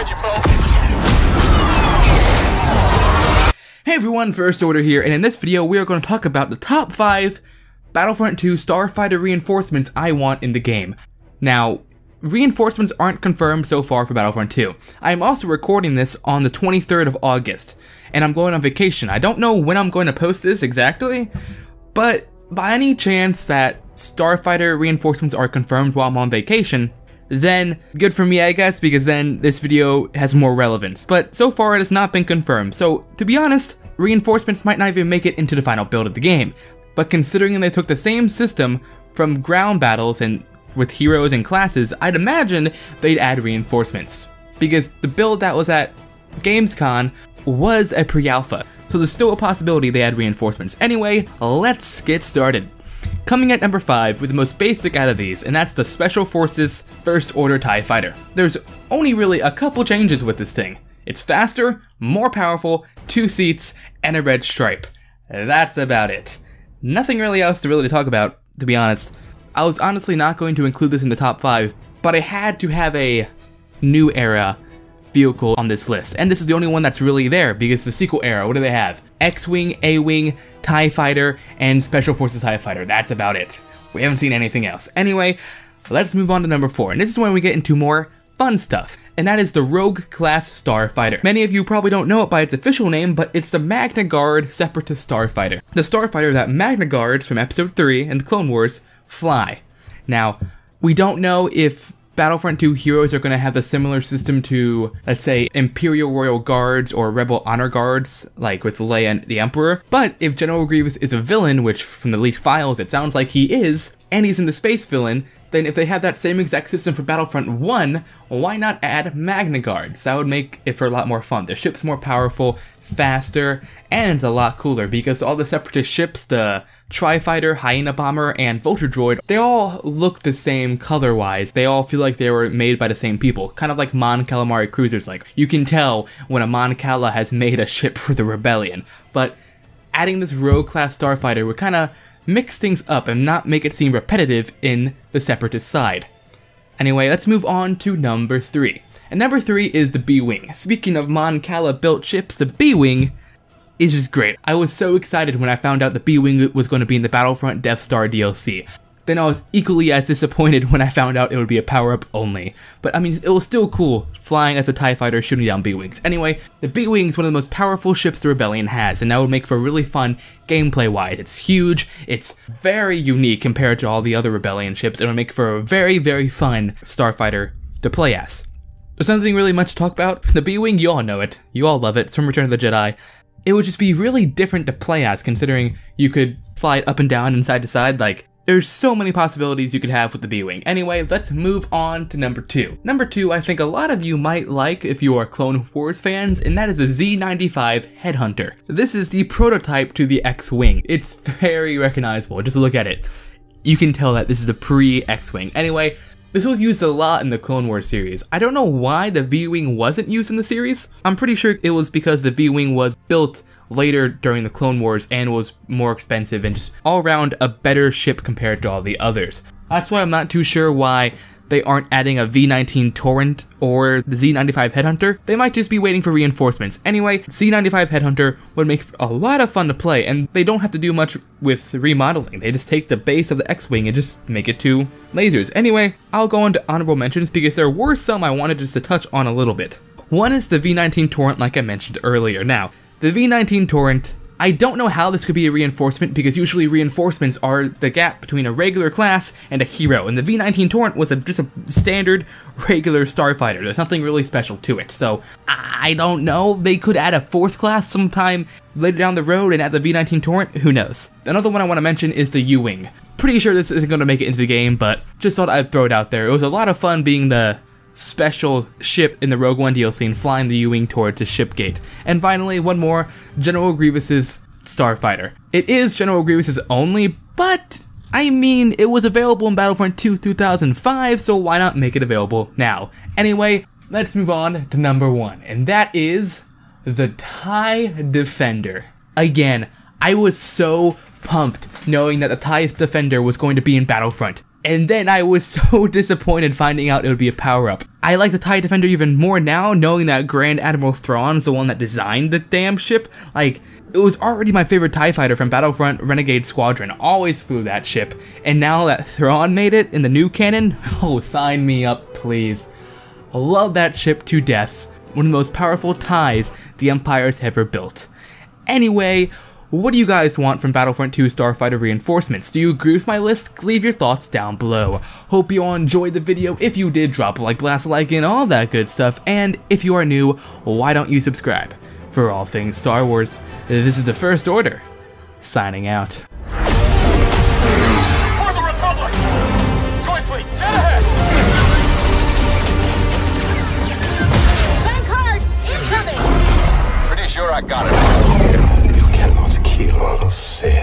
behind you, pal. Hey everyone, First Order here, and in this video we are going to talk about the top 5 Battlefront 2 Starfighter reinforcements I want in the game. Now, reinforcements aren't confirmed so far for Battlefront 2. I am also recording this on the 23rd of August, and I'm going on vacation. I don't know when I'm going to post this exactly, but by any chance that Starfighter reinforcements are confirmed while I'm on vacation, then good for me, I guess, because then this video has more relevance. But so far it has not been confirmed, so to be honest, reinforcements might not even make it into the final build of the game. But considering they took the same system from ground battles and with heroes and classes, I'd imagine they'd add reinforcements. Because the build that was at Gamescom was a pre-alpha, so there's still a possibility they add reinforcements. Anyway, let's get started. Coming at number 5 with the most basic out of these, and that's the Special Forces First Order TIE Fighter. There's only really a couple changes with this thing. It's faster, more powerful, 2 seats, and a red stripe. That's about it. Nothing really else to talk about, to be honest. I was honestly not going to include this in the top 5, but I had to have a new era vehicle on this list, and this is the only one that's really there because the sequel era, what do they have? X-Wing, A-Wing, TIE Fighter, and Special Forces TIE Fighter. That's about it. We haven't seen anything else. Anyway, let's move on to number 4, and this is when we get into more fun stuff, and that is the Rogue Class Starfighter. Many of you probably don't know it by its official name, but it's the MagnaGuard Separatist Starfighter. The starfighter that MagnaGuards from Episode 3 and the Clone Wars fly. Now, we don't know if Battlefront 2 heroes are going to have a similar system to, let's say, Imperial Royal Guards or Rebel Honor Guards, like with Leia and the Emperor, but if General Grievous is a villain, which from the leaked files it sounds like he is, and he's in the space villain, then if they have that same exact system for Battlefront 1, why not add MagnaGuards? That would make it for a lot more fun. The ship's more powerful, faster, and it's a lot cooler because all the Separatist ships, the Tri-Fighter, Hyena Bomber, and Vulture Droid, they all look the same color-wise. They all feel like they were made by the same people, kind of like Mon Calamari cruisers. Like, you can tell when a Mon Cala has made a ship for the Rebellion. But adding this Rogue-class Starfighter would kind of mix things up and not make it seem repetitive in the Separatist side. Anyway, let's move on to number 3. And number 3 is the B-Wing. Speaking of Mon Cala built ships, the B-Wing is just great. I was so excited when I found out the B-Wing was going to be in the Battlefront Death Star DLC. Then I was equally as disappointed when I found out it would be a power-up only. But I mean, it was still cool flying as a TIE Fighter shooting down B-Wings. Anyway, the B-Wing is one of the most powerful ships the Rebellion has, and that would make for really fun gameplay-wise. It's huge, it's very unique compared to all the other Rebellion ships, and it would make for a very, very fun Starfighter to play as. There's nothing really much to talk about. The B-Wing, you all know it. You all love it. It's from Return of the Jedi. It would just be really different to play as, considering you could fly it up and down and side to side. Like, there's so many possibilities you could have with the B-Wing. Anyway, let's move on to number 2. Number 2, I think a lot of you might like if you are Clone Wars fans, and that is a Z95 Headhunter. This is the prototype to the X-Wing. It's very recognizable. Just look at it. You can tell that this is the pre-X-Wing. Anyway, this was used a lot in the Clone Wars series. I don't know why the V-Wing wasn't used in the series. I'm pretty sure it was because the V-Wing was built later during the Clone Wars and was more expensive and just all around a better ship compared to all the others. That's why I'm not too sure why they aren't adding a V19 Torrent or the Z95 Headhunter. They might just be waiting for reinforcements. Anyway, Z95 Headhunter would make a lot of fun to play, and they don't have to do much with remodeling. They just take the base of the X-Wing and just make it 2 lasers. Anyway, I'll go into honorable mentions because there were some I wanted just to touch on a little bit. One is the V19 Torrent, like I mentioned earlier. Now, the V19 Torrent, I don't know how this could be a reinforcement because usually reinforcements are the gap between a regular class and a hero, and the V19 Torrent was just a standard regular starfighter. There's nothing really special to it, so I don't know. They could add a 4th class sometime later down the road and add the V19 Torrent, who knows. Another one I want to mention is the U-Wing. Pretty sure this isn't going to make it into the game, but just thought I'd throw it out there. It was a lot of fun being the special ship in the Rogue One DLC and flying the U-Wing towards a ship gate. And finally, one more, General Grievous's Starfighter. It is General Grievous's only, but I mean, it was available in Battlefront 2 2005, so why not make it available now? Anyway, let's move on to number 1, and that is the TIE Defender. Again, I was so pumped knowing that the TIE Defender was going to be in Battlefront. And then I was so disappointed finding out it would be a power-up. I like the TIE Defender even more now, knowing that Grand Admiral Thrawn's the one that designed the damn ship. Like, it was already my favorite TIE Fighter from Battlefront Renegade Squadron, always flew that ship, and now that Thrawn made it in the new canon, oh, sign me up, please. I love that ship to death, one of the most powerful TIEs the Empire's ever built. Anyway, what do you guys want from Battlefront 2 Starfighter reinforcements? Do you agree with my list? Leave your thoughts down below. Hope you all enjoyed the video. If you did, drop a like, blast a like, and all that good stuff. And if you are new, why don't you subscribe? For all things Star Wars, this is the First Order, signing out. For the Republic! Joint Fleet, dead ahead! Bank hard! Incoming! Pretty sure I got it. You cannot kill Sith.